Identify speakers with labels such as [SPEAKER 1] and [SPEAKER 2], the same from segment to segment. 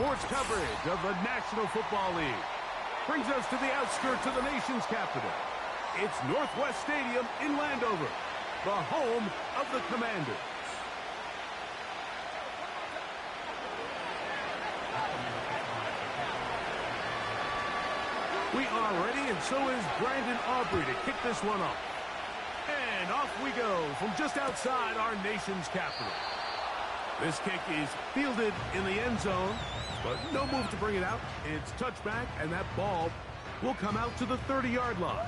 [SPEAKER 1] sports coverage of the National Football League. Brings us to the outskirts of the nation's capital. It's Northwest Stadium in Landover, the home of the Commanders. We are ready, and so is Brandon Aubrey to kick this one off. And off we go from just outside our nation's capital. This kick is fielded in the end zone, but no move to bring it out. It's touchback, and that ball will come out to the 30-yard line.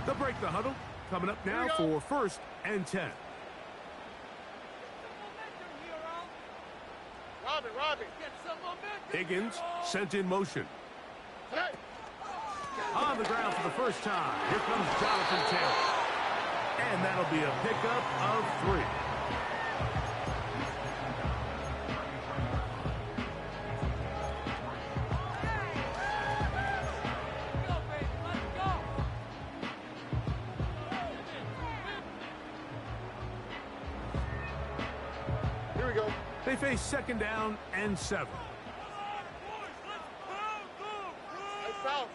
[SPEAKER 1] They'll break the huddle. Coming up now for 1st and 10.
[SPEAKER 2] Robbie.
[SPEAKER 1] Higgins sent in motion. On the ground for the first time. Here comes Jonathan Taylor. And that'll be a pickup of 3.
[SPEAKER 2] Here we go.
[SPEAKER 1] They face 2nd down and 7.
[SPEAKER 2] South.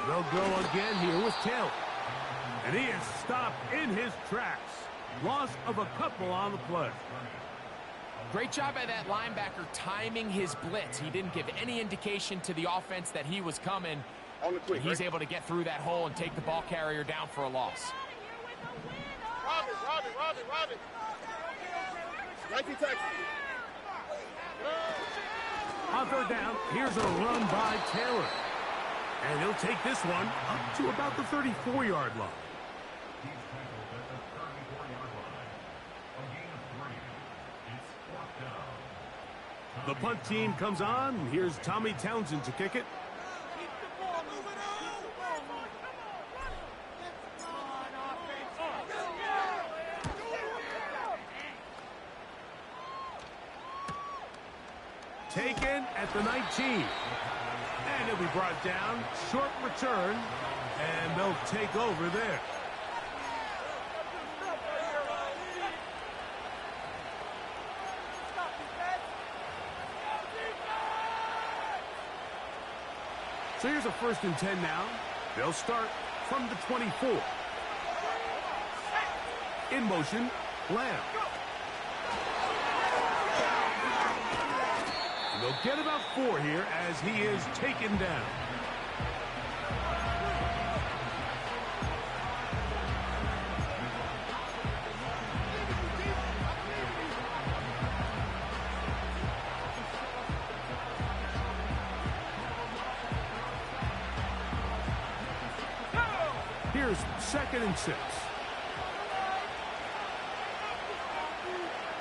[SPEAKER 1] They'll go again here with Taylor. And he is stopped in his tracks. Loss of a couple on the play.
[SPEAKER 3] Great job by that linebacker timing his blitz. He didn't give any indication to the offense that he was coming.
[SPEAKER 2] On the quick,
[SPEAKER 3] He's able to get through that hole and take the ball carrier down for a loss.
[SPEAKER 2] Robbie. 19 Texas.
[SPEAKER 1] On 3rd down, here's a run by Taylor. And he'll take this one up to about the 34-yard line. The punt team comes on. Here's Tommy Townsend to kick it. Taken at the 19. And he'll be brought down. Short return. And they'll take over there. So here's a 1st and 10 now. They'll start from the 24. In motion, Lamb. They'll get about 4 here as he is taken down. Here's 2nd and 6.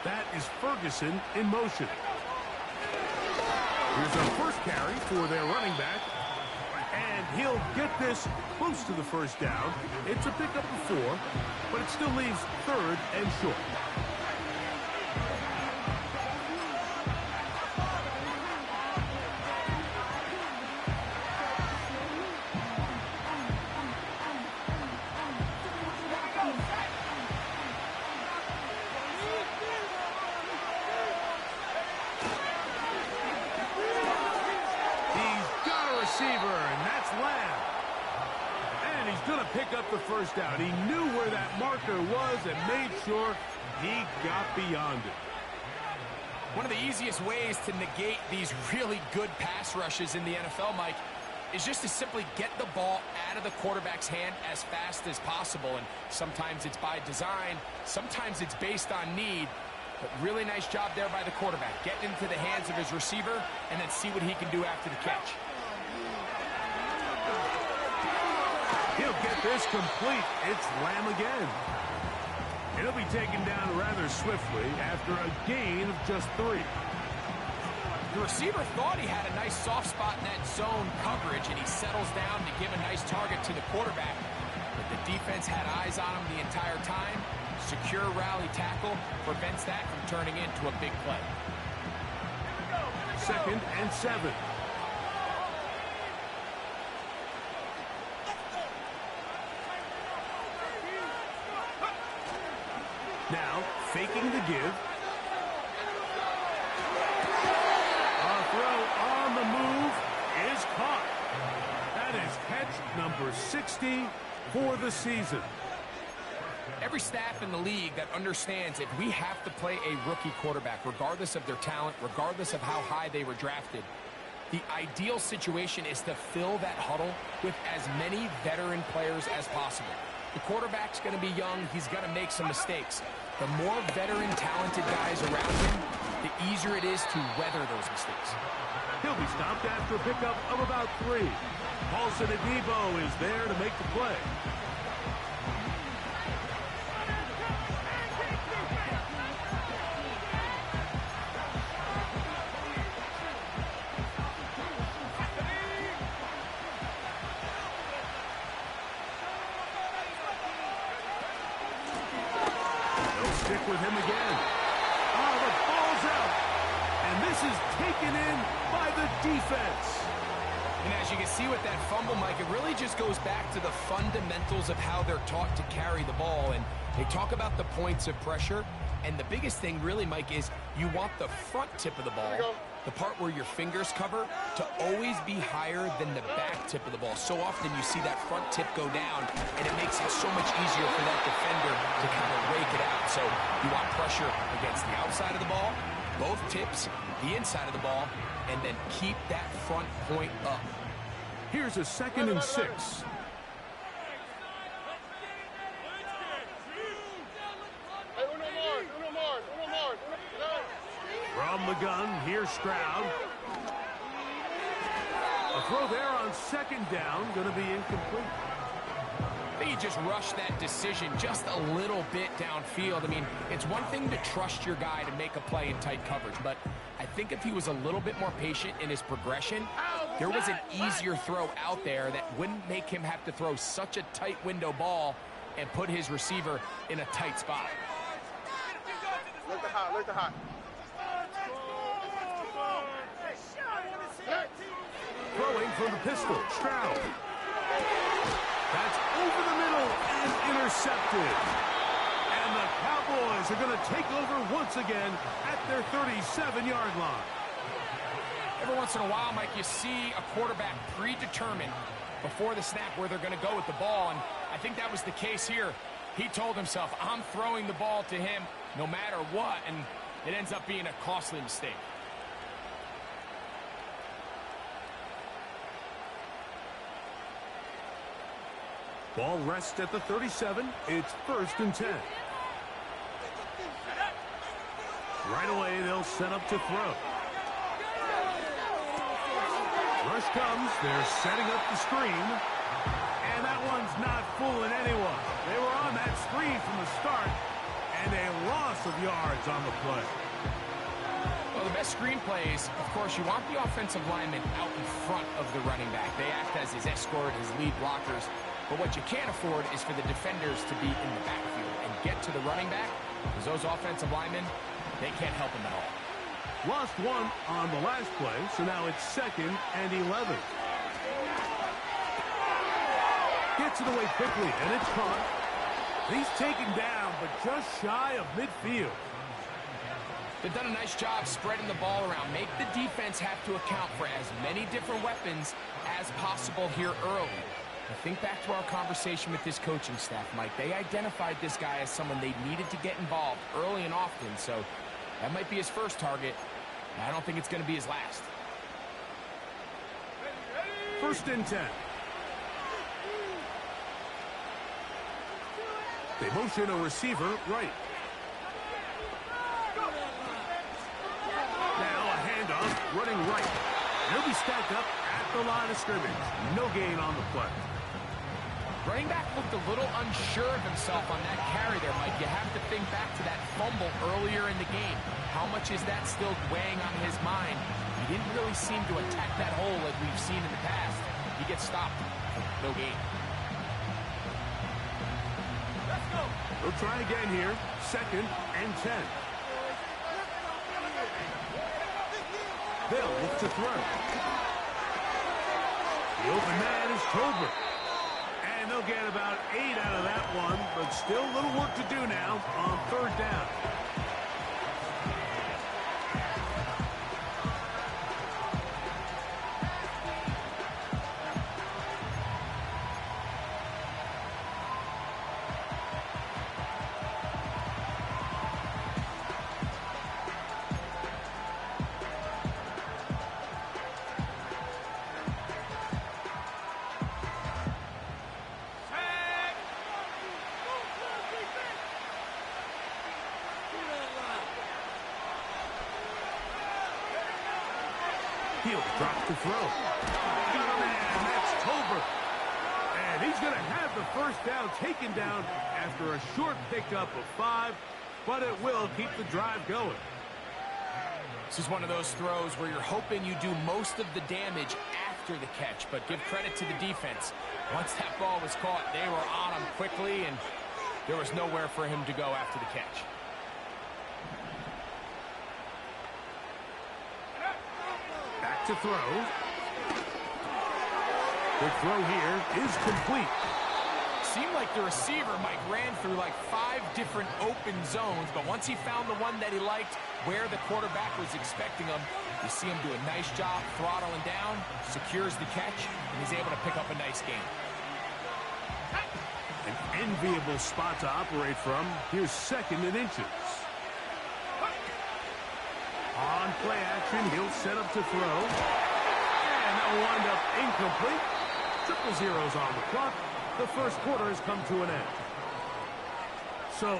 [SPEAKER 1] That is Ferguson in motion. Here's our first carry for their running back. And he'll get this close to the 1st down. It's a pickup of 4, but it still leaves 3rd and short. And that's Lamb. And he's going to pick up the 1st down. He knew where that marker was and made sure he got beyond it.
[SPEAKER 3] One of the easiest ways to negate these really good pass rushes in the NFL, Mike, is just to simply get the ball out of the quarterback's hand as fast as possible. And sometimes it's by design, sometimes it's based on need. But really nice job there by the quarterback. Get into the hands of his receiver and then see what he can do after the catch.
[SPEAKER 1] He'll get this complete. It's Lamb again. And he'll be taken down rather swiftly after a gain of just 3.
[SPEAKER 3] The receiver thought he had a nice soft spot in that zone coverage, and he settles down to give a nice target to the quarterback. But the defense had eyes on him the entire time. Secure rally tackle prevents that from turning into a big play.
[SPEAKER 1] 2nd and 7. Now, faking the give. A throw on the move is caught. That is catch number 60 for the season.
[SPEAKER 3] Every staff in the league that understands if we have to play a rookie quarterback, regardless of their talent, regardless of how high they were drafted, the ideal situation is to fill that huddle with as many veteran players as possible. The quarterback's going to be young. He's going to make some mistakes. The more veteran, talented guys around him, the easier it is to weather those mistakes.
[SPEAKER 1] He'll be stopped after a pickup of about 3. Paulson Adebo is there to make the play. Stick with him again. Oh, the ball's out. And this is taken in by the defense.
[SPEAKER 3] And as you can see with that fumble, Mike, it really just goes back to the fundamentals of how they're taught to carry the ball. And they talk about the points of pressure. And the biggest thing really, Mike, is you want the front tip of the ball, the part where your fingers cover, to always be higher than the back tip of the ball. So often you see that front tip go down, and it makes it so much easier for that defender to kind of rake it out. So you want pressure against the outside of the ball, both tips, the inside of the ball, and then keep that front point up.
[SPEAKER 1] Here's a 2nd and 6. From the gun, here's Stroud. A throw there on 2nd down, going to be incomplete.
[SPEAKER 3] I think he just rushed that decision just a little bit downfield. I mean, it's one thing to trust your guy to make a play in tight coverage, but I think if he was a little bit more patient in his progression, there was an easier throw out there that wouldn't make him have to throw such a tight window ball and put his receiver in a tight spot.
[SPEAKER 2] Look the hot, look the hot.
[SPEAKER 1] Throwing from the pistol, Stroud. That's over the middle and intercepted. And the Cowboys are going to take over once again at their 37-yard line.
[SPEAKER 3] Every once in a while, Mike, you see a quarterback predetermined before the snap where they're going to go with the ball, and I think that was the case here. He told himself, I'm throwing the ball to him no matter what, and it ends up being a costly mistake.
[SPEAKER 1] Ball rests at the 37. It's 1st and 10. Right away, they'll set up to throw. Rush comes. They're setting up the screen. And that one's not fooling anyone. They were on that screen from the start, and a loss of yards on the play.
[SPEAKER 3] Well, the best screen plays, of course, you want the offensive lineman out in front of the running back. They act as his escort, his lead blockers. But what you can't afford is for the defenders to be in the backfield and get to the running back, because those offensive linemen, they can't help him at all.
[SPEAKER 1] Lost one on the last play, so now it's 2nd and 11. Gets it away quickly, and it's caught. He's taken down, but just shy of midfield.
[SPEAKER 3] They've done a nice job spreading the ball around. Make the defense have to account for as many different weapons as possible here early. I think back to our conversation with this coaching staff, Mike. They identified this guy as someone they needed to get involved early and often, so that might be his first target. I don't think it's going to be his last.
[SPEAKER 1] 1st and 10. They motion a receiver right. Now a handoff, running right. He'll be stacked up at the line of scrimmage. No gain on the play.
[SPEAKER 3] Running back looked a little unsure of himself on that carry there, Mike. You have to think back to that fumble earlier in the game. How much is that still weighing on his mind? He didn't really seem to attack that hole like we've seen in the past. He gets stopped. No gain.
[SPEAKER 1] Let's go. They'll try again here. 2nd and 10. They'll look to throw. The open man is Tolbert. And And they'll get about 8 out of that one, but still a little work to do now on third down. Field drops to throw. Got him, and that's Tolbert. And he's going to have the first down taken down after a short pickup of 5, but it will keep the drive going.
[SPEAKER 3] This is one of those throws where you're hoping you do most of the damage after the catch, but give credit to the defense. Once that ball was caught, they were on him quickly, and there was nowhere for him to go after the catch.
[SPEAKER 1] Back to throw. The throw here is complete.
[SPEAKER 3] Seemed like the receiver, Mike, ran through like 5 different open zones, but once he found the one that he liked, where the quarterback was expecting him, you see him do a nice job throttling down, secures the catch, and he's able to pick up a nice gain.
[SPEAKER 1] An enviable spot to operate from. Here's 2nd and inches. On play action, he'll set up to throw. And that'll wind up incomplete. 0-0s on the clock. The first quarter has come to an end. So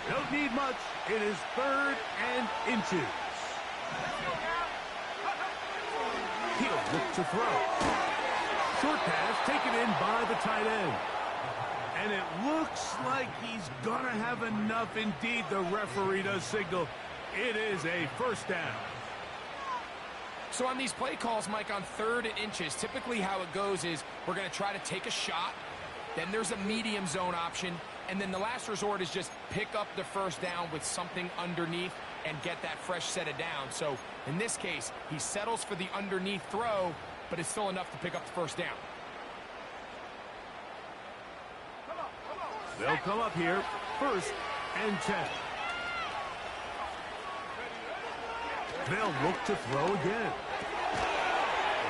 [SPEAKER 1] don't need much. It is 3rd and inches. He'll look to throw. Short pass taken in by the tight end. And it looks like he's going to have enough. Indeed, the referee does signal it is a first down.
[SPEAKER 3] So on these play calls, Mike, on 3rd and inches, typically how it goes is we're going to try to take a shot. Then there's a medium zone option. And then the last resort is just pick up the first down with something underneath and get that fresh set of down. So in this case, he settles for the underneath throw, but it's still enough to pick up the first down.
[SPEAKER 1] They'll come up here, 1st and 10. They'll look to throw again.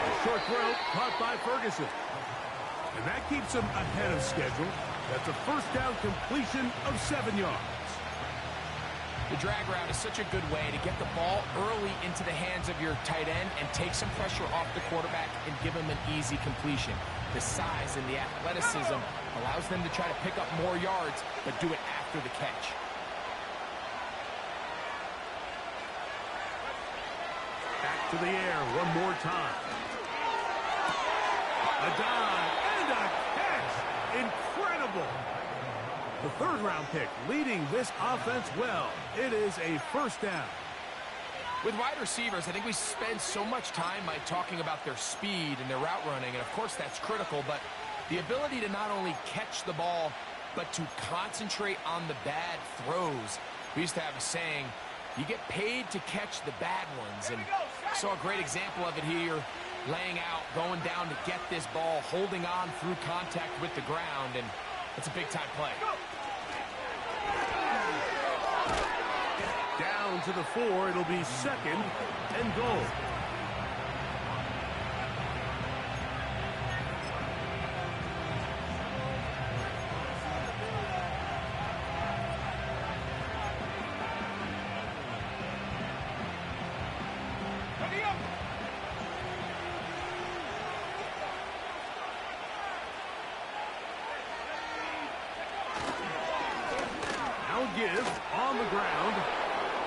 [SPEAKER 1] A short throw caught by Ferguson. And that keeps him ahead of schedule. That's a first down completion of 7 yards.
[SPEAKER 3] The drag route is such a good way to get the ball early into the hands of your tight end and take some pressure off the quarterback and give him an easy completion. The size and the athleticism allows them to try to pick up more yards, but do it after the catch.
[SPEAKER 1] Back to the air one more time. A dive and a catch. Incredible. The 3rd-round pick leading this offense well. It is a first down.
[SPEAKER 3] With wide receivers, I think we spend so much time talking about their speed and their route running, and of course that's critical, but the ability to not only catch the ball, but to concentrate on the bad throws. We used to have a saying, you get paid to catch the bad ones, and I saw a great example of it here, laying out, going down to get this ball, holding on through contact with the ground, and it's a big-time play.
[SPEAKER 1] Down to the 4, it'll be 2nd and goal. Give on the ground,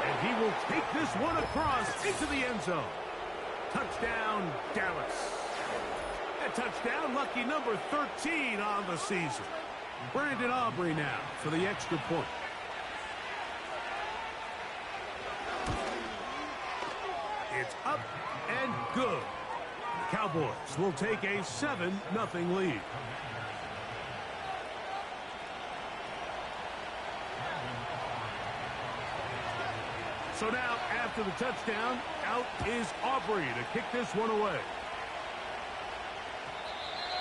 [SPEAKER 1] and he will take this one across into the end zone. Touchdown, Dallas. A touchdown, lucky number 13 on the season. Brandon Aubrey now for the extra point. It's up and good. Cowboys will take a 7-0 lead. So now, after the touchdown, out is Aubrey to kick this one away.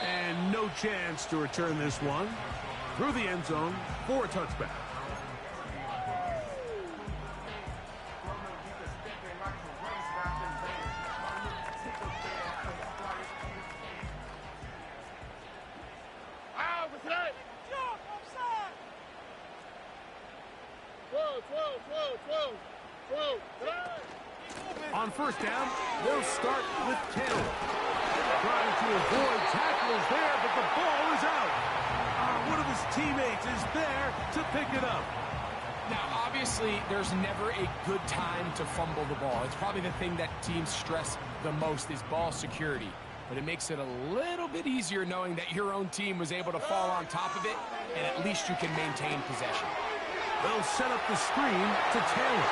[SPEAKER 1] And no chance to return this one through the end zone for a touchback. On first down, they'll start with Taylor. Trying to avoid tackles there, but the ball is out. One of his teammates is there to pick it up.
[SPEAKER 3] Now, obviously, there's never a good time to fumble the ball. It's probably the thing that teams stress the most is ball security. But it makes it a little bit easier knowing that your own team was able to fall on top of it, and at least you can maintain possession.
[SPEAKER 1] They'll set up the screen to Taylor.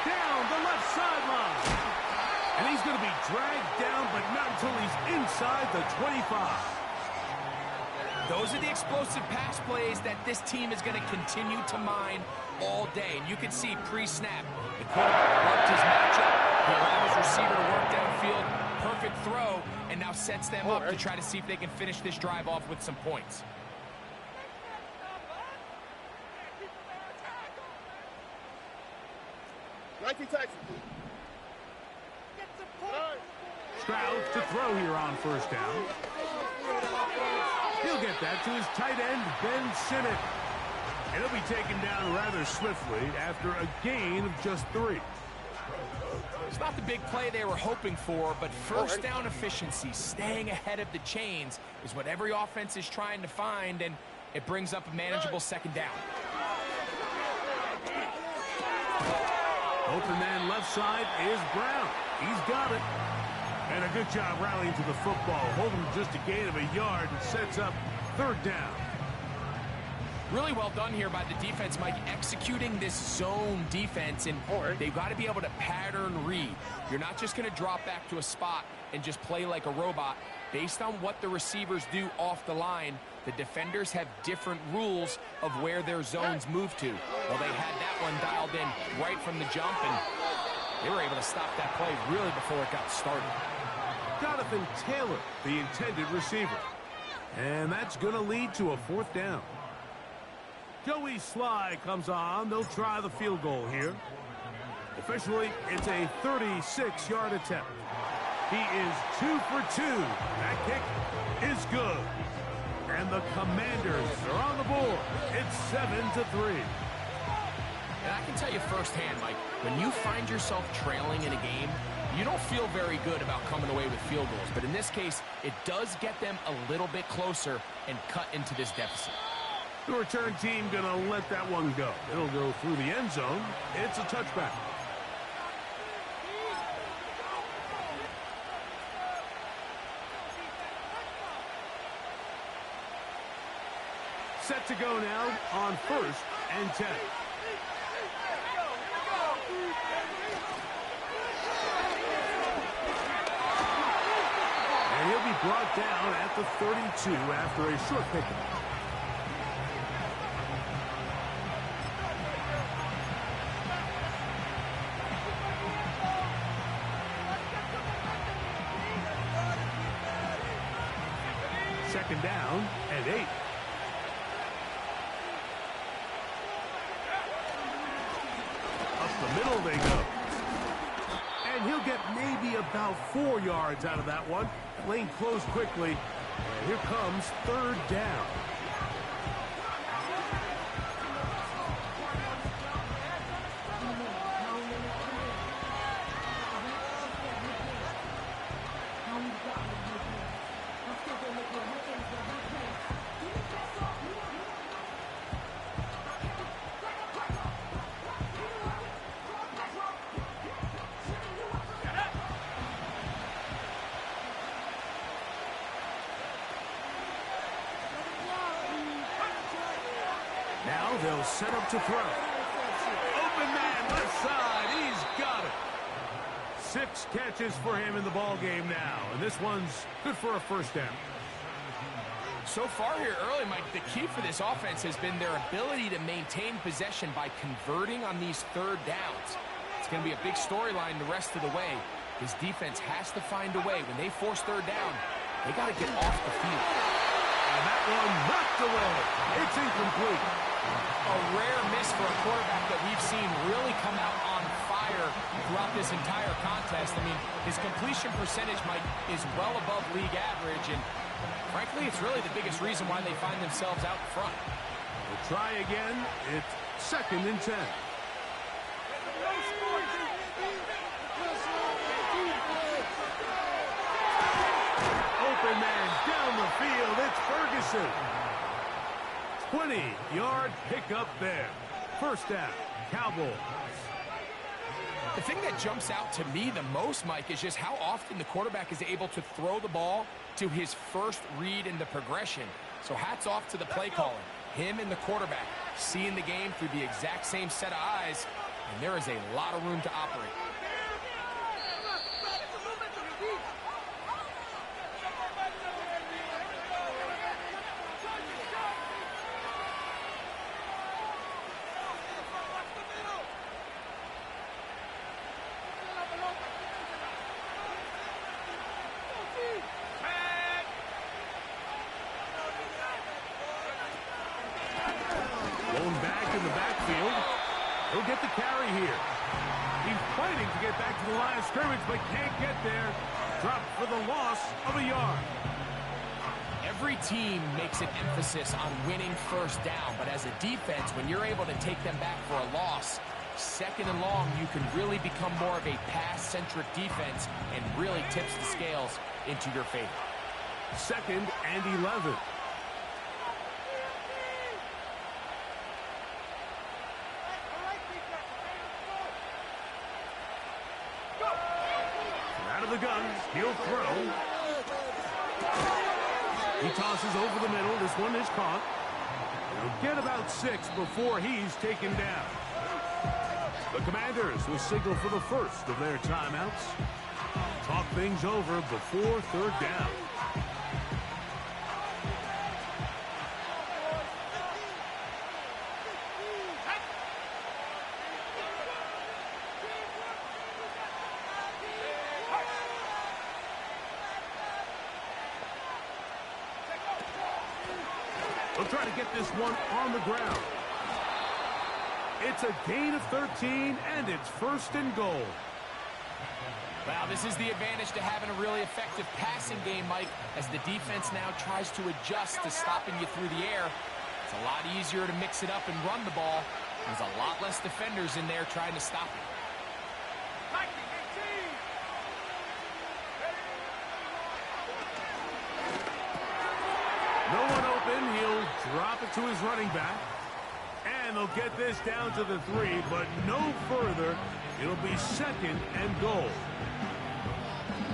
[SPEAKER 1] Down the left sideline. And he's going to be dragged down, but not until he's inside the 25.
[SPEAKER 3] Those are the explosive pass plays that this team is going to continue to mine all day. And you can see pre-snap, the quarterback loved his matchup. He allowed his receiver to work downfield. Perfect throw, and now sets them up to try to see if they can finish this drive off with some points.
[SPEAKER 1] Stroud to throw here on first down. He'll get that to his tight end, Ben Sinnott. And he'll be taken down rather swiftly after a gain of just 3.
[SPEAKER 3] It's not the big play they were hoping for, but first down efficiency, staying ahead of the chains, is what every offense is trying to find, and it brings up a manageable second down.
[SPEAKER 1] Open man left side is Brown. He's got it. And a good job rallying to the football. Holding just a gain of a yard and sets up third down.
[SPEAKER 3] Really well done here by the defense, Mike, executing this zone defense, and they've got to be able to pattern read. You're not just going to drop back to a spot and just play like a robot. Based on what the receivers do off the line, the defenders have different rules of where their zones move to. Well, they had that one dialed in right from the jump, and they were able to stop that play really before it got started.
[SPEAKER 1] Jonathan Taylor, the intended receiver. And that's going to lead to a fourth down. Joey Sly comes on. They'll try the field goal here. Officially, it's a 36-yard attempt. He is 2 for 2. That kick is good. And the Commanders are on the board. It's 7-3.
[SPEAKER 3] And I can tell you firsthand, Mike, when you find yourself trailing in a game, you don't feel very good about coming away with field goals. But in this case, it does get them a little bit closer and cut into this deficit.
[SPEAKER 1] The return team going to let that one go. It'll go through the end zone. It's a touchback. Set to go now on 1st and 10. And he'll be brought down at the 32 after a short pickup. Second down and 8. Up the middle they go. And he'll get maybe about 4 yards out of that one. Lane closed quickly. And here comes third down. Now they'll set up to throw. Open man left side. He's got it. 6 catches for him in the ball game now, and this one's good for a first down.
[SPEAKER 3] So far here early, Mike, the key for this offense has been their ability to maintain possession by converting on these third downs. It's going to be a big storyline the rest of the way. His defense has to find a way. When they force third down, they got to get off the field.
[SPEAKER 1] And that one knocked away. It's incomplete.
[SPEAKER 3] A rare miss for a quarterback that we've seen really come out on fire throughout this entire contest. I mean, his completion percentage, Mike, is well above league average, and frankly, it's really the biggest reason why they find themselves out in front.
[SPEAKER 1] We'll try again. It's 2nd and 10. Open man down the field. It's Ferguson. 20-yard pickup there. First down, Cowboys.
[SPEAKER 3] The thing that jumps out to me the most, Mike, is just how often the quarterback is able to throw the ball to his first read in the progression. So hats off to the play calling. Him and the quarterback seeing the game through the exact same set of eyes, and there is a lot of room to operate.
[SPEAKER 1] Going back in the backfield. He'll get the carry here. He's fighting to get back to the line of scrimmage, but can't get there. Dropped for the loss of a yard.
[SPEAKER 3] Every team makes an emphasis on winning first down, but as a defense, when you're able to take them back for a loss, 2nd and long, you can really become more of a pass-centric defense and really tips the scales into your favor.
[SPEAKER 1] 2nd and 11. Out of the gun, he'll throw. He tosses over the middle. This one is caught. He'll get about 6 before he's taken down. The Commanders will signal for the first of their timeouts. Talk things over before third down. They'll try to get this one on the ground. It's a gain of 13, and it's 1st and goal.
[SPEAKER 3] Well, this is the advantage to having a really effective passing game, Mike, as the defense now tries to adjust to stopping you through the air. It's a lot easier to mix it up and run the ball. There's a lot less defenders in there trying to stop it.
[SPEAKER 1] No one open. He'll drop it to his running back. And they'll get this down to the 3, but no further. It'll be 2nd and goal.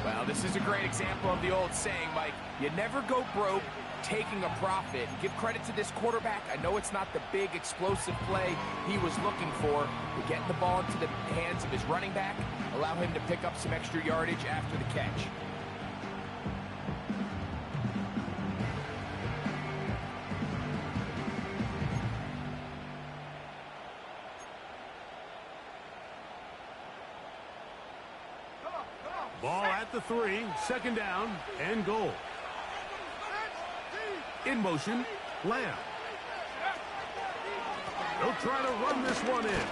[SPEAKER 3] Well, this is a great example of the old saying, Mike. You never go broke taking a profit. Give credit to this quarterback. I know it's not the big explosive play he was looking for, but getting the ball into the hands of his running back, allow him to pick up some extra yardage after the catch.
[SPEAKER 1] Ball at the 3, 2nd down and goal. In motion, Lamb. They'll try to run this one in.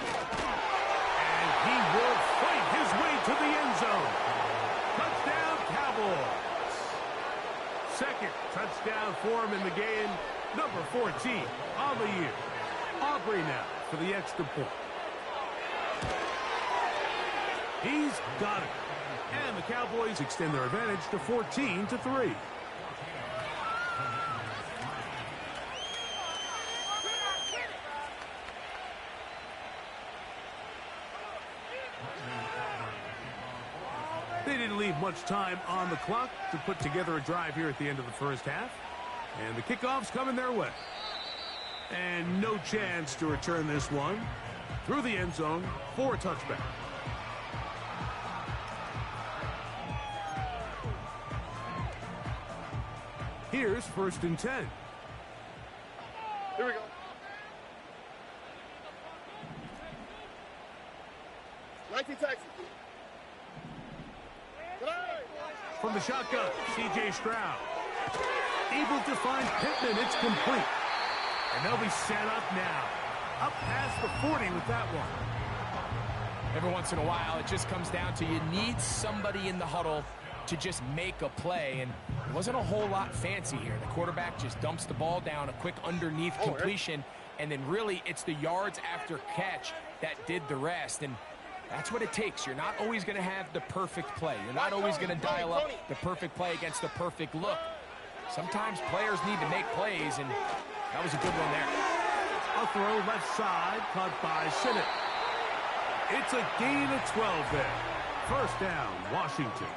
[SPEAKER 1] And he will fight his way to the end zone. Touchdown, Cowboys. 2nd touchdown for him in the game. Number 14 on the year. Aubrey now for the extra point. He's got it. And the Cowboys extend their advantage to 14-3. They didn't leave much time on the clock to put together a drive here at the end of the first half. And the kickoff's coming their way. And no chance to return this one through the end zone for a touchback. Here's 1st and 10.
[SPEAKER 2] Here we go. Taxi.
[SPEAKER 1] From the shotgun, C.J. Stroud. Able to find Pittman. It's complete. And they'll be set up now. Up past the 40 with that one.
[SPEAKER 3] Every once in a while, it just comes down to you need somebody in the huddle to just make a play. And it wasn't a whole lot fancy here. The quarterback just dumps the ball down, a quick underneath completion. And then really, it's the yards after catch that did the rest. And that's what it takes. You're not always going to have the perfect play. You're not always going to dial up the perfect play against the perfect look. Sometimes players need to make plays, and that was a good one there.
[SPEAKER 1] A throw left side, caught by Sinnott. It's a gain of 12 there. 1st down, Washington.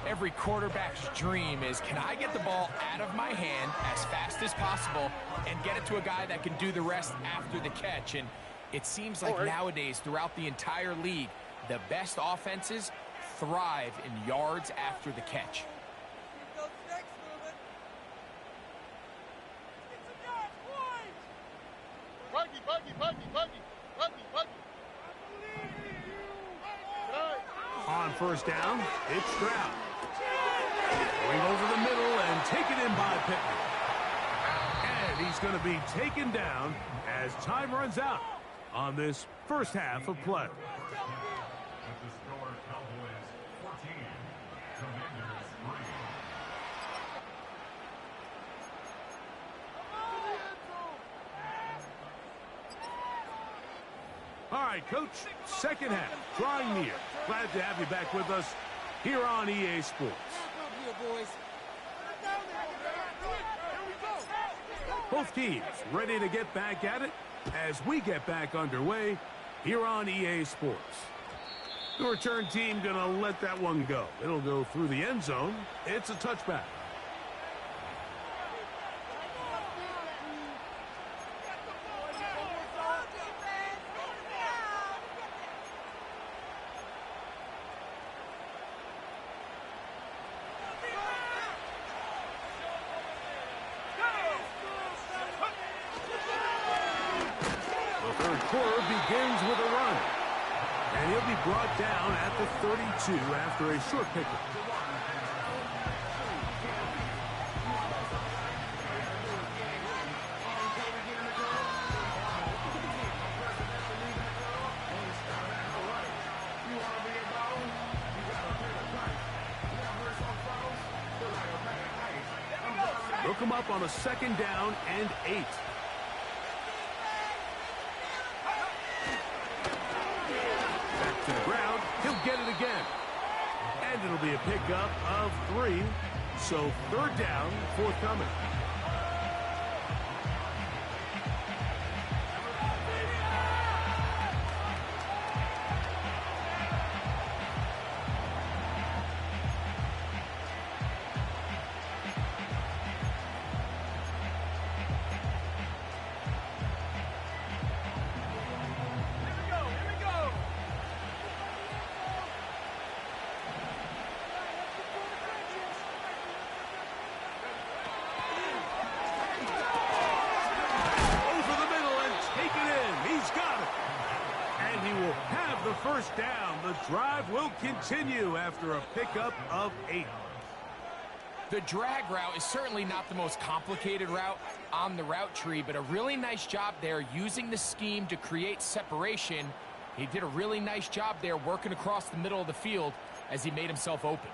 [SPEAKER 3] Every quarterback's dream is, can I get the ball out of my hand as fast as possible and get it to a guy that can do the rest after the catch? And it seems like nowadays, throughout the entire league, the best offenses thrive in yards after the catch.
[SPEAKER 1] On 1st down, it's Stroud. Going over the middle and taken in by Pittman. And he's going to be taken down as time runs out on this 1st half of play. All right, Coach, 2nd half, drawing near. Glad to have you back with us here on EA Sports. Both teams ready to get back at it as we get back underway here on EA Sports. The return team going to let that one go. It'll go through the end zone. It's a touchback. Quarter begins with a run. And he'll be brought down at the 32 after a short pickup. They'll come up on a 2nd down and 8. To the ground, he'll get it again. And it'll be a pickup of 3. So 3rd down, forthcoming. The 1st down. The drive will continue after a pickup of 8.
[SPEAKER 3] The drag route is certainly not the most complicated route on the route tree, but a really nice job there using the scheme to create separation. He did a really nice job there working across the middle of the field as he made himself open.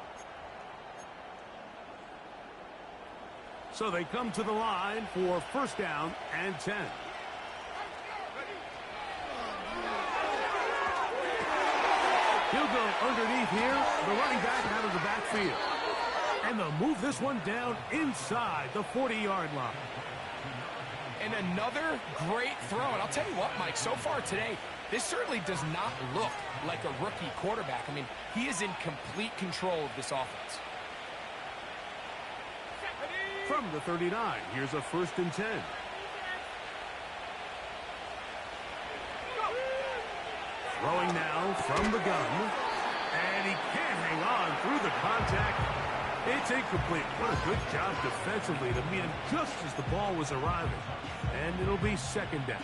[SPEAKER 1] So they come to the line for 1st down and 10. He'll go underneath here, the running back out of the backfield. And they'll move this one down inside the 40-yard line.
[SPEAKER 3] And another great throw. And I'll tell you what, Mike, so far today, this certainly does not look like a rookie quarterback. I mean, he is in complete control of this offense.
[SPEAKER 1] From the 39, here's a 1st and 10. Throwing now from the gun. And he can't hang on through the contact. It's incomplete. What a good job defensively to meet him just as the ball was arriving. And it'll be second down.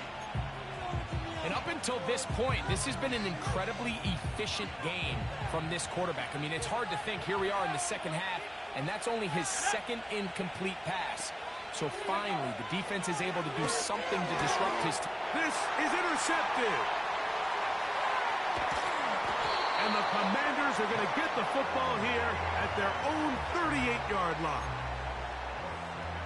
[SPEAKER 3] And up until this point, this has been an incredibly efficient game from this quarterback. I mean, it's hard to think. Here we are in the second half, and that's only his second incomplete pass. So finally, the defense is able to do something to disrupt his...
[SPEAKER 1] This is intercepted. And the Commanders are going to get the football here at their own 38-yard line.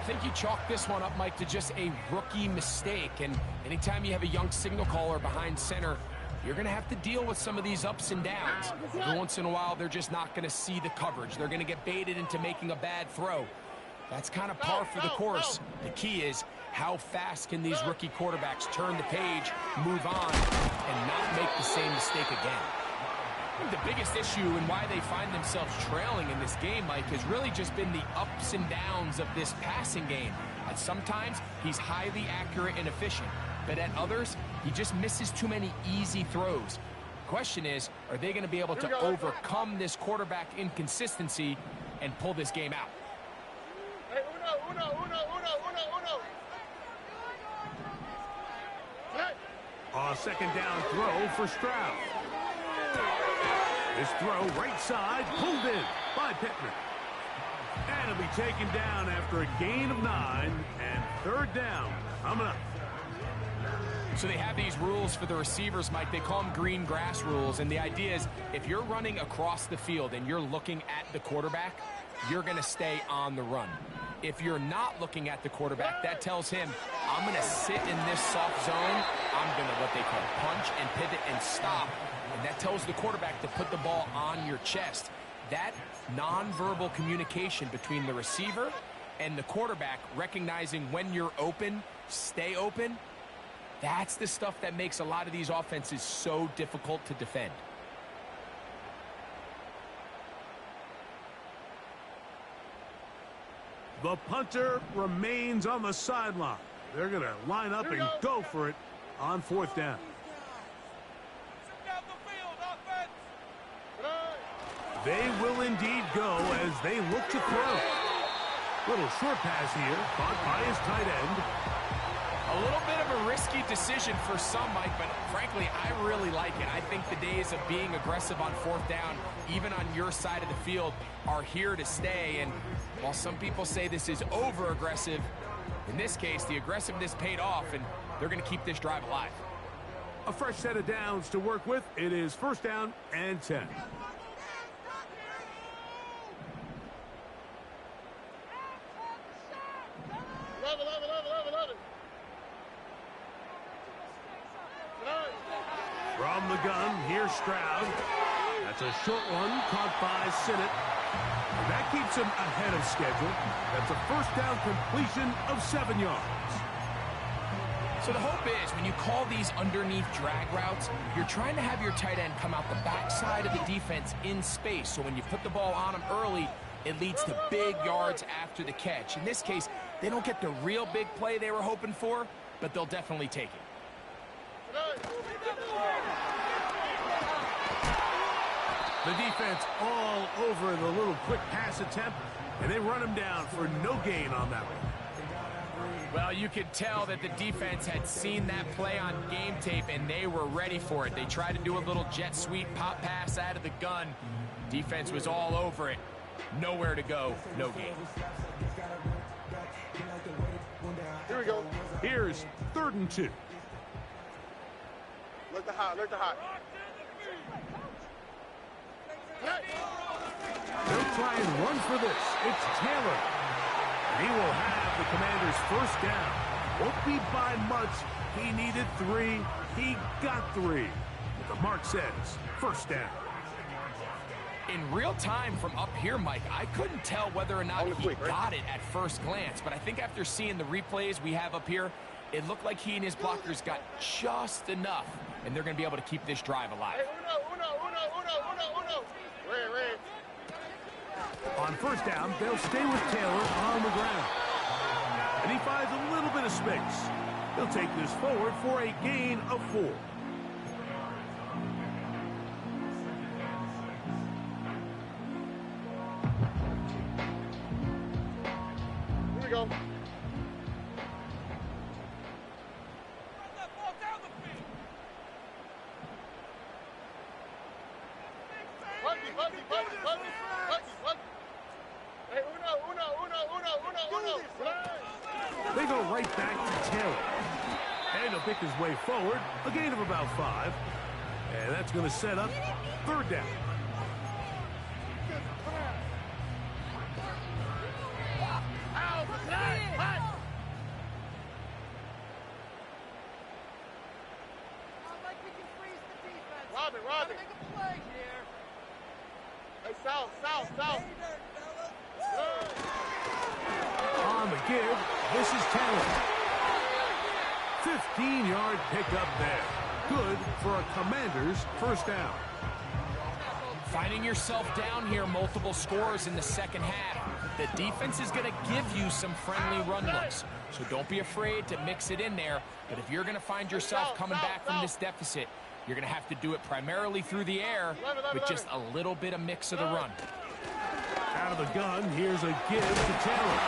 [SPEAKER 3] I think you chalk this one up, Mike, to just a rookie mistake. And anytime you have a young signal caller behind center, you're going to have to deal with some of these ups and downs. Every once in a while, they're just not going to see the coverage. They're going to get baited into making a bad throw. That's kind of par for the course. The key is, how fast can these rookie quarterbacks turn the page, move on, and not make the same mistake again? I think the biggest issue and why they find themselves trailing in this game, Mike, has really just been the ups and downs of this passing game. At sometimes, he's highly accurate and efficient, but at others, he just misses too many easy throws. The question is, are they going to be able to overcome this quarterback inconsistency and pull this game out?
[SPEAKER 2] Hey, uno.
[SPEAKER 1] A second down throw for Stroud. This throw right side, pulled in by Pittman. And it'll be taken down after a gain of 9, and third down coming up.
[SPEAKER 3] So they have these rules for the receivers, Mike. They call them green grass rules, and the idea is if you're running across the field and you're looking at the quarterback, you're going to stay on the run. If you're not looking at the quarterback, that tells him, I'm going to sit in this soft zone. I'm going to what they call punch and pivot and stop. And that tells the quarterback to put the ball on your chest. That nonverbal communication between the receiver and the quarterback, recognizing when you're open, stay open, that's the stuff that makes a lot of these offenses so difficult to defend.
[SPEAKER 1] The punter remains on the sideline. They're going to line up and go for it on fourth down. They will indeed go as they look to throw. Little short pass here, caught by his tight end.
[SPEAKER 3] A little bit of a risky decision for some, Mike, but frankly, I really like it. I think the days of being aggressive on fourth down, even on your side of the field, are here to stay. And while some people say this is over-aggressive, in this case, the aggressiveness paid off, and they're going to keep this drive alive.
[SPEAKER 1] A fresh set of downs to work with. It is first down and 10. From the gun, here's Stroud. That's a short one, caught by Sinnott. And that keeps him ahead of schedule. That's a first down completion of 7 yards.
[SPEAKER 3] So the hope is, when you call these underneath drag routes, you're trying to have your tight end come out the backside of the defense in space. So when you put the ball on him early, it leads to big yards after the catch. In this case, they don't get the real big play they were hoping for, but they'll definitely take it.
[SPEAKER 1] The defense all over the little quick pass attempt, and they run him down for no gain on that one.
[SPEAKER 3] Well, you could tell that the defense had seen that play on game tape, and they were ready for it. They tried to do a little jet sweep pop pass out of the gun. Defense was all over it. Nowhere to go, no gain.
[SPEAKER 2] Here we go.
[SPEAKER 1] Here's 3rd and 2.
[SPEAKER 2] Look to hot.
[SPEAKER 1] They'll try and run for this. It's Taylor. And he will have the Commanders' first down. Won't be by much. He needed 3. He got 3. But the mark says first down.
[SPEAKER 3] In real time from up here, Mike, I couldn't tell whether or not he got it at first glance. But I think after seeing the replays we have up here, it looked like he and his blockers got just enough. And they're going to be able to keep this drive alive.
[SPEAKER 2] Hey, uno. Red.
[SPEAKER 1] On first down, they'll stay with Taylor on the ground. And he finds a little bit of space. He'll take this forward for a gain of 4. They go right back to Taylor. And he'll pick his way forward, a gain of about 5. And that's going to set up 3rd down.
[SPEAKER 2] Robin. Hey, south.
[SPEAKER 1] On the give, this is Taylor. 15-yard pickup there. Good for a Commander's 1st down.
[SPEAKER 3] Finding yourself down here, multiple scores in the second half. The defense is going to give you some friendly run looks, so don't be afraid to mix it in there. But if you're going to find yourself coming back from this deficit, you're going to have to do it primarily through the air with just a little bit of mix of the run.
[SPEAKER 1] Out of the gun, here's a give to Taylor.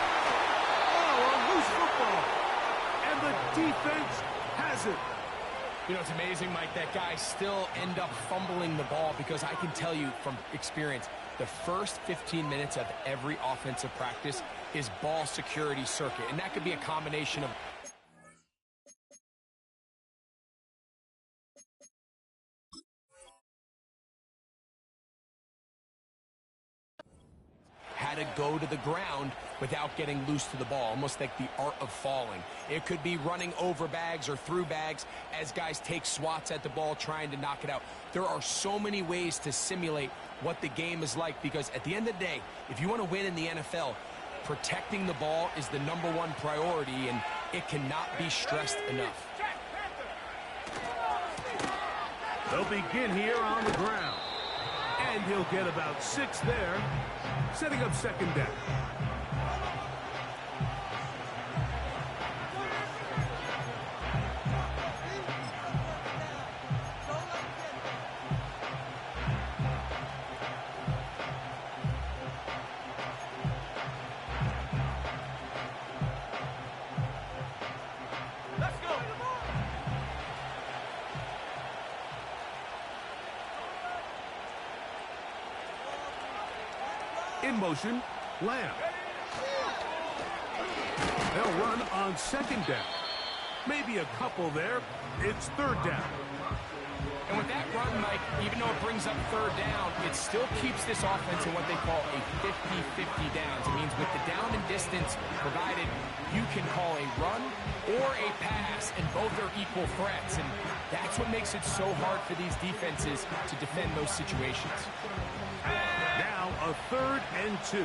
[SPEAKER 1] Oh, a loose football. And the defense has it.
[SPEAKER 3] You know, it's amazing, Mike, that guys still end up fumbling the ball, because I can tell you from experience, the first 15 minutes of every offensive practice is ball security circuit. And that could be a combination of how to go to the ground without getting loose to the ball, almost like the art of falling. It could be running over bags or through bags as guys take swats at the ball trying to knock it out. There are so many ways to simulate what the game is like, because at the end of the day, if you want to win in the NFL, protecting the ball is the #1 priority, and it cannot be stressed enough.
[SPEAKER 1] They'll begin here on the ground. And he'll get about 6 there, setting up 2nd down. In motion, Lamb. They'll run on 2nd down. Maybe a couple there. It's 3rd down.
[SPEAKER 3] And with that run, Mike, even though it brings up 3rd down, it still keeps this offense in what they call a 50-50 downs. It means with the down and distance provided, you can call a run or a pass, and both are equal threats. And that's what makes it so hard for these defenses to defend those situations.
[SPEAKER 1] Now a 3rd and 2.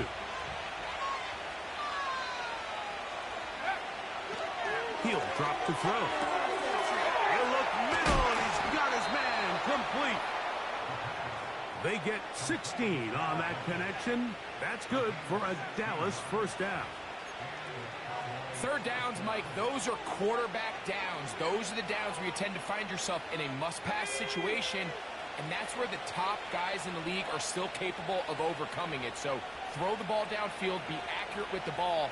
[SPEAKER 1] He'll drop to throw. He'll look middle, and he's got his man complete. They get 16 on that connection. That's good for a Dallas 1st down.
[SPEAKER 3] 3rd downs, Mike, those are quarterback downs. Those are the downs where you tend to find yourself in a must-pass situation, and that's where the top guys in the league are still capable of overcoming it. So throw the ball downfield, be accurate with the ball.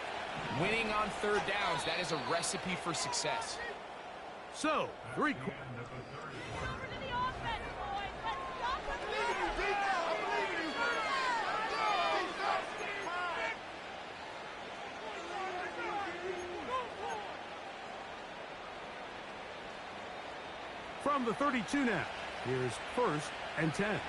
[SPEAKER 3] Winning on 3rd downs, that is a recipe for success.
[SPEAKER 1] So, from the 32 now, here's 1st and 10.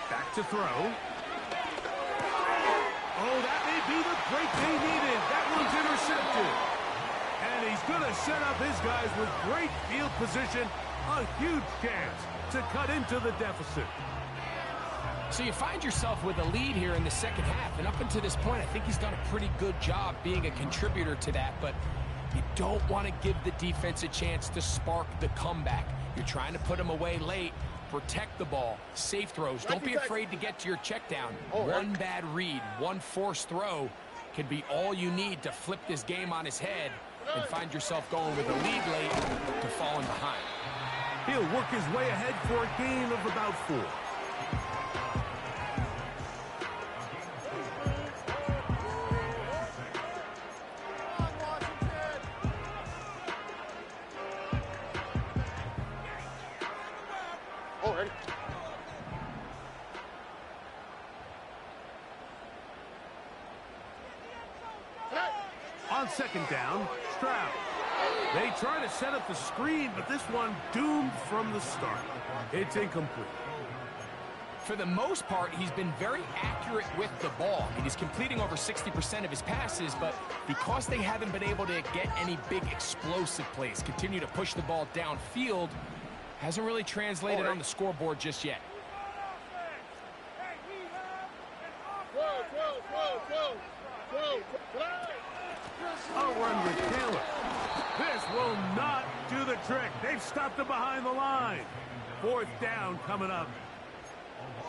[SPEAKER 1] Back to throw. Oh, that may be the break they needed. That one's intercepted. And he's going to set up his guys with great field position. A huge chance to cut into the deficit.
[SPEAKER 3] So you find yourself with a lead here in the second half, and up until this point, I think he's done a pretty good job being a contributor to that, but you don't want to give the defense a chance to spark the comeback. You're trying to put them away late, protect the ball, safe throws. Don't be afraid to get to your check down. One bad read, one forced throw can be all you need to flip this game on his head and find yourself going with a lead late to falling behind.
[SPEAKER 1] He'll work his way ahead for a gain of about 4.
[SPEAKER 2] Oh, ready?
[SPEAKER 1] On second down, Stroud. They try to set up the screen, but this one doomed from the start. It's incomplete.
[SPEAKER 3] For the most part, he's been very accurate with the ball. I mean, he's completing over 60% of his passes, but because they haven't been able to get any big explosive plays, continue to push the ball downfield, hasn't really translated on the scoreboard just yet.
[SPEAKER 1] A run with Taylor. This will not do the trick. They've stopped him behind the line. Fourth down coming up.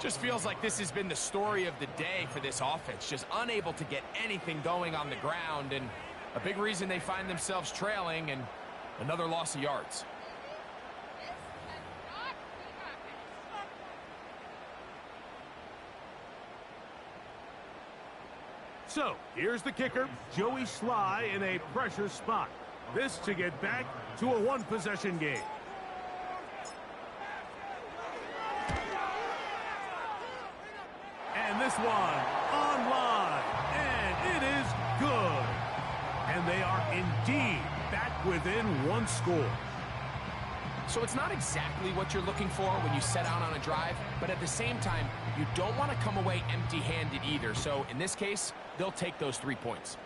[SPEAKER 3] Just feels like this has been the story of the day for this offense. Just unable to get anything going on the ground, and a big reason they find themselves trailing, and another loss of yards.
[SPEAKER 1] So, here's the kicker, Joey Sly in a pressure spot. This to get back to a one-possession game. And this one online, and it is good. And they are indeed back within one score.
[SPEAKER 3] So it's not exactly what you're looking for when you set out on a drive, but at the same time, you don't want to come away empty-handed either. So in this case, they'll take those 3 points.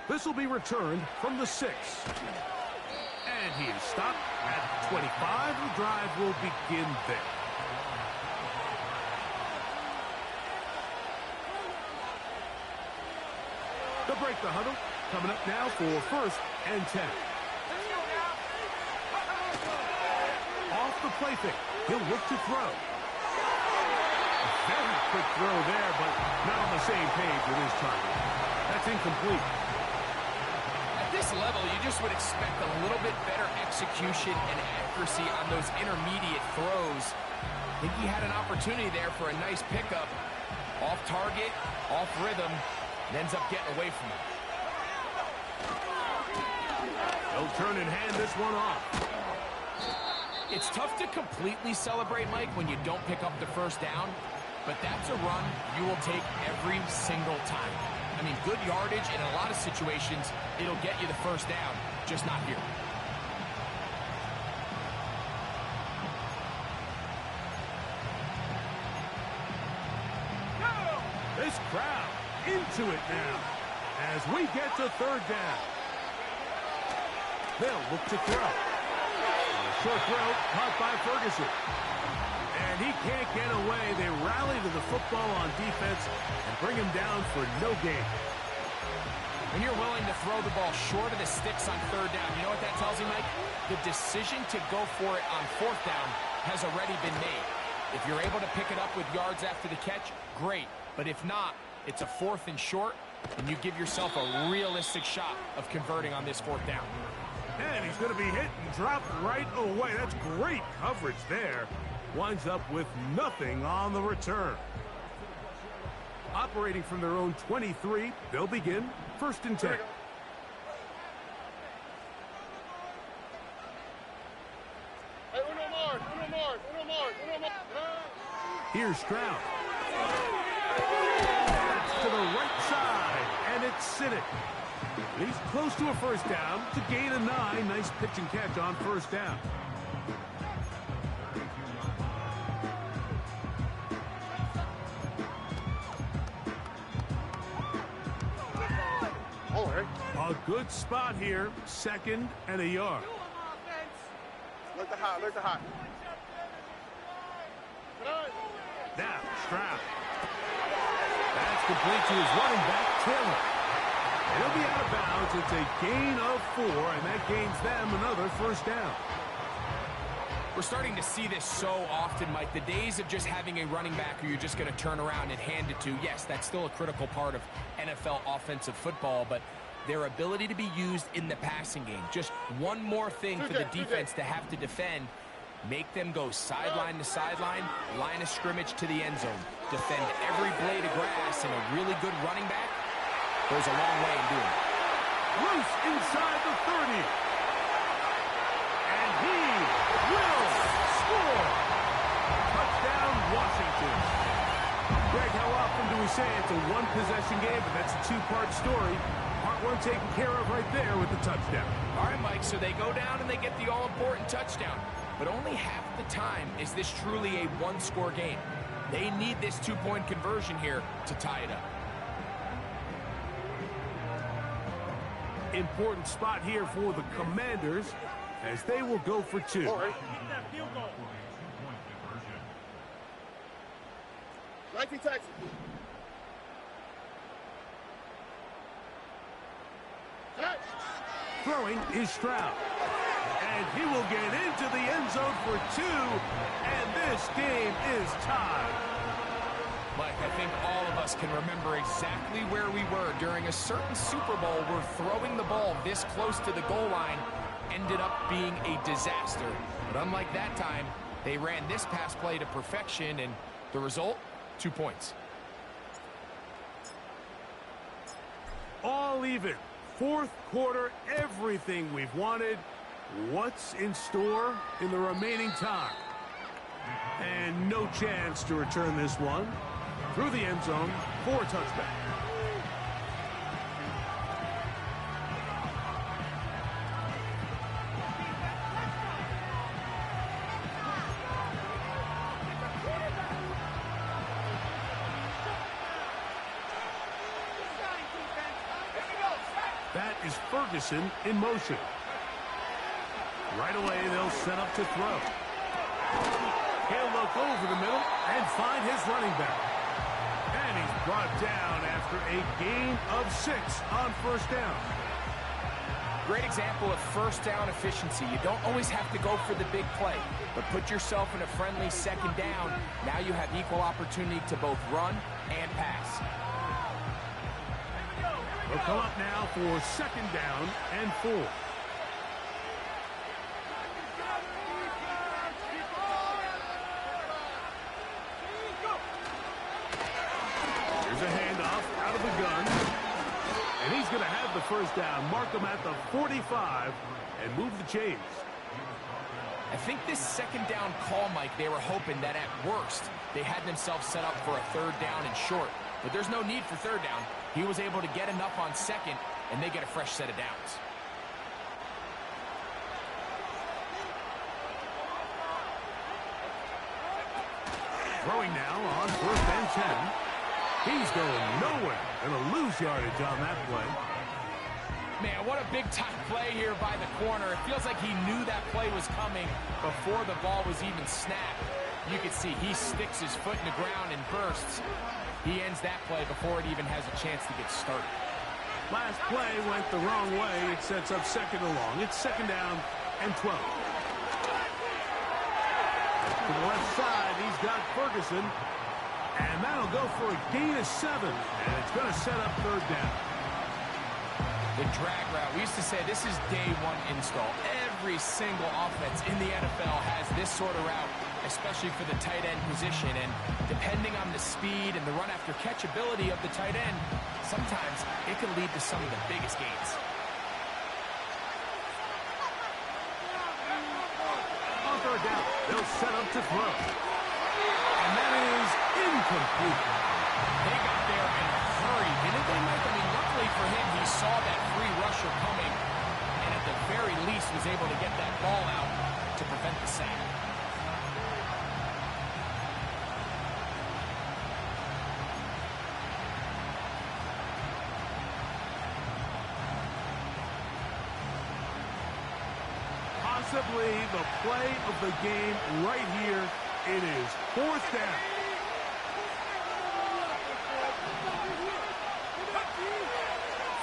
[SPEAKER 1] This will be returned from the 6. And he is stopped at 25. The drive will begin there. To break the huddle, coming up now for 1st and 10. Off the play fake. He'll look to throw. Very quick throw there, but not on the same page with his target. That's incomplete.
[SPEAKER 3] At this level, you just would expect a little bit better execution and accuracy on those intermediate throws. I think he had an opportunity there for a nice pickup. Off target, off rhythm, and ends up getting away from it.
[SPEAKER 1] He'll turn and hand this one off.
[SPEAKER 3] It's tough to completely celebrate, Mike, when you don't pick up the first down, but that's a run you will take every single time. I mean, good yardage in a lot of situations, it'll get you the first down, just not here.
[SPEAKER 1] This crowd into it now as we get to 3rd down. They'll look to throw. Short throw caught by Ferguson. And he can't get away. They rally to the football on defense and bring him down for no gain.
[SPEAKER 3] When you're willing to throw the ball short of the sticks on 3rd down, you know what that tells you, Mike? The decision to go for it on 4th down has already been made. If you're able to pick it up with yards after the catch, great. But if not, it's a 4th and short, and you give yourself a realistic shot of converting on this 4th down.
[SPEAKER 1] And he's going to be hit and dropped right away. That's great coverage there. Winds up with nothing on the return. Operating from their own 23, they'll begin 1st and 10. Here's Stroud. To the right side, and it's Siddick. He's close to a 1st down to gain a 9. Nice pitch and catch on 1st down. A good spot here. 2nd and a yard.
[SPEAKER 2] Look the hot, look the hot.
[SPEAKER 1] Now, Stroud. That's complete to his running back, Taylor. He'll be out of bounds. It's a gain of 4, and that gains them another 1st down.
[SPEAKER 3] We're starting to see this so often, Mike. The days of just having a running back who you're just going to turn around and hand it to, yes, that's still a critical part of NFL offensive football, but their ability to be used in the passing game, just one more thing for the defense to have to defend, make them go sideline to sideline, line of scrimmage to the end zone, defend every blade of grass, and a really good running back goes a long way in doing it.
[SPEAKER 1] Loose inside the 30. And he will score. just a one-possession game, but that's a two-part story. Part one taken care of right there with the touchdown.
[SPEAKER 3] All right, Mike, so they go down and they get the all-important touchdown. But only half the time is this truly a one-score game. They need this two-point conversion here to tie it up.
[SPEAKER 1] Important spot here for the Commanders as they will go for two.
[SPEAKER 2] All right. 19 Texas.
[SPEAKER 1] Throwing is Stroud. And he will get into the end zone for two, and this game is tied.
[SPEAKER 3] Mike, I think all of us can remember exactly where we were during a certain Super Bowl where throwing the ball this close to the goal line ended up being a disaster. But unlike that time, they ran this pass play to perfection, and the result, 2 points.
[SPEAKER 1] All even. Fourth quarter, everything we've wanted. What's in store in the remaining time? And no chance to return this one. Through the end zone for a touchback. That is Ferguson in motion. Right away, they'll set up to throw. He'll look over the middle and find his running back. And he's brought down after a gain of 6 on first down.
[SPEAKER 3] Great example of first down efficiency. You don't always have to go for the big play, but put yourself in a friendly second down. Now you have equal opportunity to both run and pass.
[SPEAKER 1] They'll come up now for second down and 4. Here's a handoff out of the gun. And he's going to have the first down. Mark him at the 45 and move the chains.
[SPEAKER 3] I think this second down call, Mike, they were hoping that at worst they had themselves set up for a third down and short. But there's no need for third down. He was able to get enough on second, and they get a fresh set of downs.
[SPEAKER 1] Throwing now on first and 10. He's going nowhere. And a lose yardage on that play.
[SPEAKER 3] Man, what a big-time play here by the corner. It feels like he knew that play was coming before the ball was even snapped. You can see he sticks his foot in the ground and bursts. He ends that play before it even has a chance to get started.
[SPEAKER 1] Last play went the wrong way. It sets up second and long. It's second down and 12. To the left side, he's got Ferguson. And that'll go for a gain of 7. And it's going to set up third down.
[SPEAKER 3] The drag route. We used to say this is day one install. Every single offense in the NFL has this sort of route, especially for the tight end position. And depending on the speed and the run-after catch ability of the tight end, sometimes it can lead to some of the biggest gains.
[SPEAKER 1] On third down, they'll set up to throw. And that is incomplete.
[SPEAKER 3] They got there in a hurry, didn't they, Mike? I mean, luckily for him, he saw that free rusher coming, and at the very least was able to get that ball out to prevent the sack.
[SPEAKER 1] Possibly the play of the game right here. It is fourth down.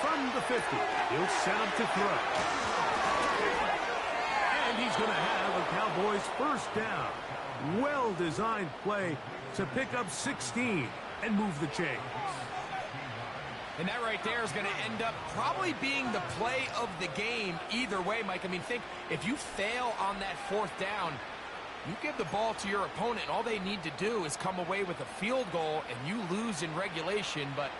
[SPEAKER 1] From the 50, he'll set up to throw. And he's going to have a Cowboys first down. Well-designed play to pick up 16 and move the chains.
[SPEAKER 3] And that right there is going to end up probably being the play of the game either way, Mike. I mean, think if you fail on that fourth down, you give the ball to your opponent, and all they need to do is come away with a field goal, and you lose in regulation. But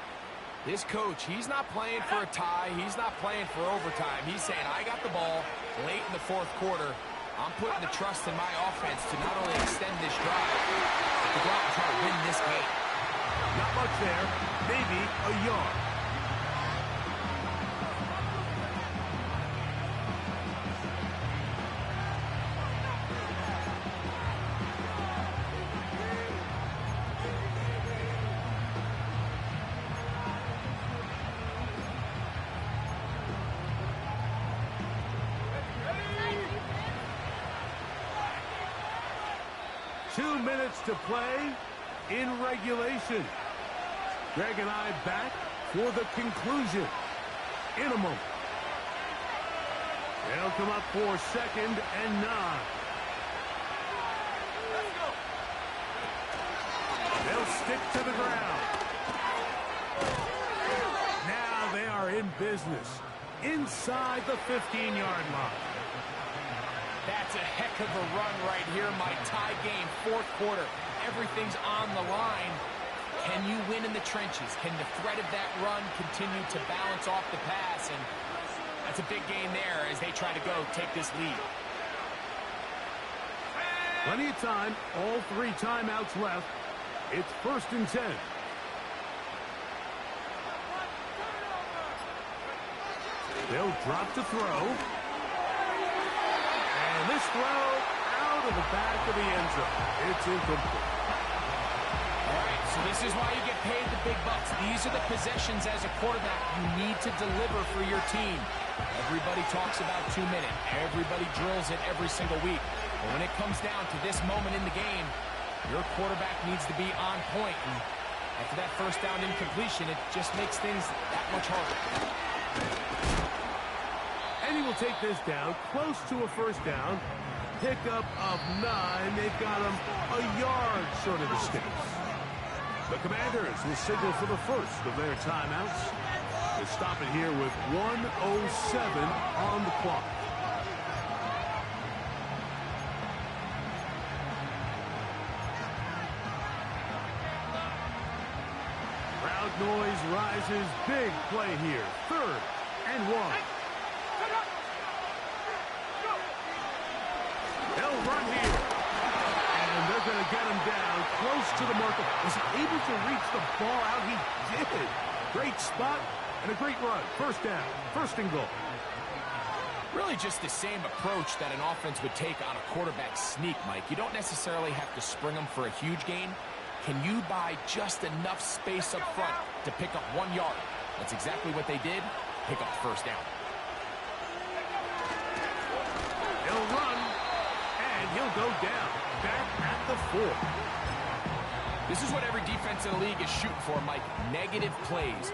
[SPEAKER 3] this coach, he's not playing for a tie. He's not playing for overtime. He's saying, I got the ball late in the fourth quarter. I'm putting the trust in my offense to not only extend this drive, but to go out and try to win this game.
[SPEAKER 1] Not much there. Maybe a yard. Two minutes to play in regulation. Greg and I back for the conclusion in a moment. They'll come up for 2nd and 9. They'll stick to the ground. Now they are in business inside the 15-yard line.
[SPEAKER 3] That's a heck of a run right here, Mike. Tie game, 4th quarter. Everything's on the line. Can you win in the trenches? Can the threat of that run continue to balance off the pass? And that's a big gain there as they try to go take this lead.
[SPEAKER 1] Plenty of time. All 3 timeouts left. It's 1st and 10. They'll drop to throw. And this throw out of the back of the end zone. It's incomplete.
[SPEAKER 3] All right, so this is why you get paid the big bucks. These are the possessions as a quarterback you need to deliver for your team. Everybody talks about 2 minutes. Everybody drills it every single week. But when it comes down to this moment in the game, your quarterback needs to be on point. And after that 1st down incompletion, it just makes things that much harder.
[SPEAKER 1] And he will take this down close to a 1st down. Pickup of 9. They've got him a yard short of the sticks. The Commanders will signal for the 1st of their timeouts. They stop it here with 1:07 on the clock. Crowd noise rises. Big play here. 3rd and 1. They'll run here. And they're going to get him down close to the marker. Was he able to reach the ball out? He did. Great spot and a great run. 1st down. 1st and goal.
[SPEAKER 3] Really just the same approach that an offense would take on a quarterback sneak, Mike. You don't necessarily have to spring them for a huge gain. Can you buy just enough space up front to pick up 1 yard? That's exactly what they did. Pick up the 1st down.
[SPEAKER 1] He'll run, and he'll go down. Back at the 4.
[SPEAKER 3] This is what every defense in the league is shooting for, Mike. Negative plays.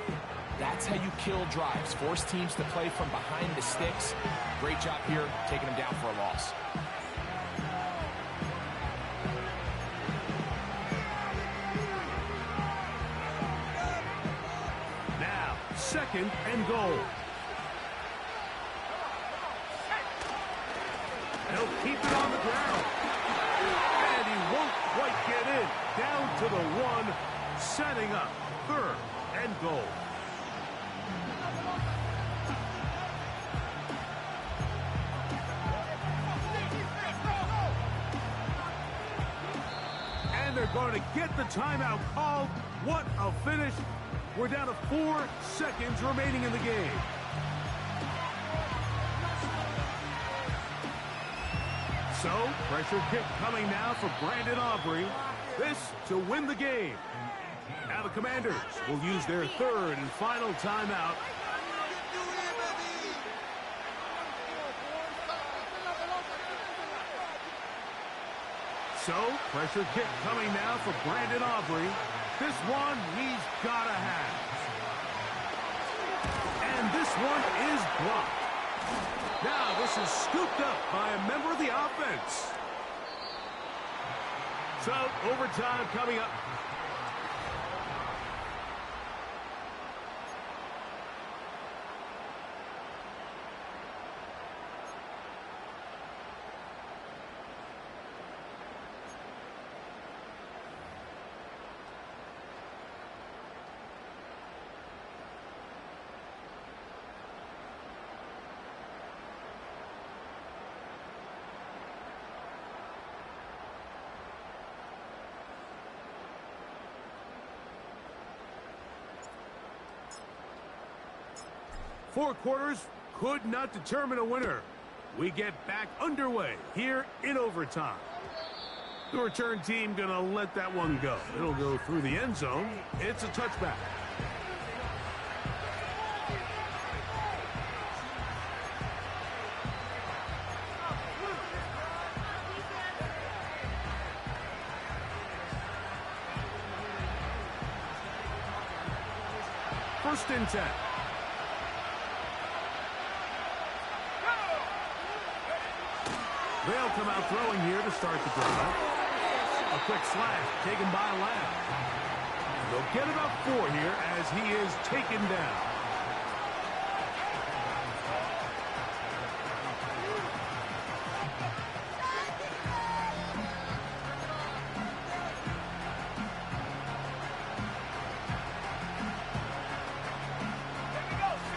[SPEAKER 3] That's how you kill drives. Force teams to play from behind the sticks. Great job here, taking them down for a loss.
[SPEAKER 1] Now, 2nd and goal. He'll keep it on the ground. And he won't quite get in. Down to the 1, setting up 3rd and goal. And they're going to get the timeout called. What a finish. We're down to 4 seconds remaining in the game. So, pressure kick coming now for Brandon Aubrey. This to win the game. Now the Commanders will use their 3rd and final timeout. So, pressure kick coming now for Brandon Aubrey. This one he's got to have. And this one is blocked. Now this is scooped up by a member of the offense. So, overtime coming up. 4 quarters could not determine a winner. We get back underway here in overtime. The return team going to let that one go. It'll go through the end zone. It's a touchback. First and 10. They'll come out throwing here to start the drive. A quick slash taken by Lamb. They'll get about 4 here as he is taken down.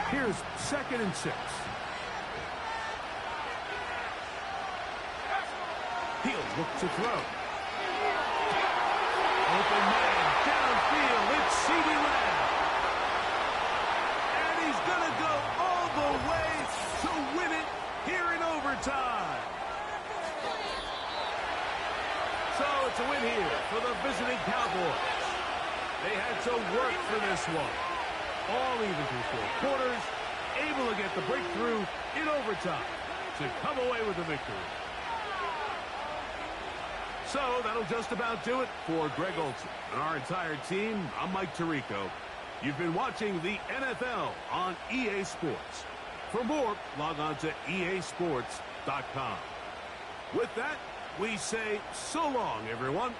[SPEAKER 1] Here's 2nd and 6. He'll look to throw. Open man, downfield, it's CeeDee Lamb. And he's going to go all the way to win it here in overtime. So it's a win here for the visiting Cowboys. They had to work for this one. All even through 4 quarters, able to get the breakthrough in overtime to come away with the victory. So that'll just about do it for Greg Olson and our entire team. I'm Mike Tirico. You've been watching the NFL on EA Sports. For more, log on to easports.com. With that, we say so long, everyone.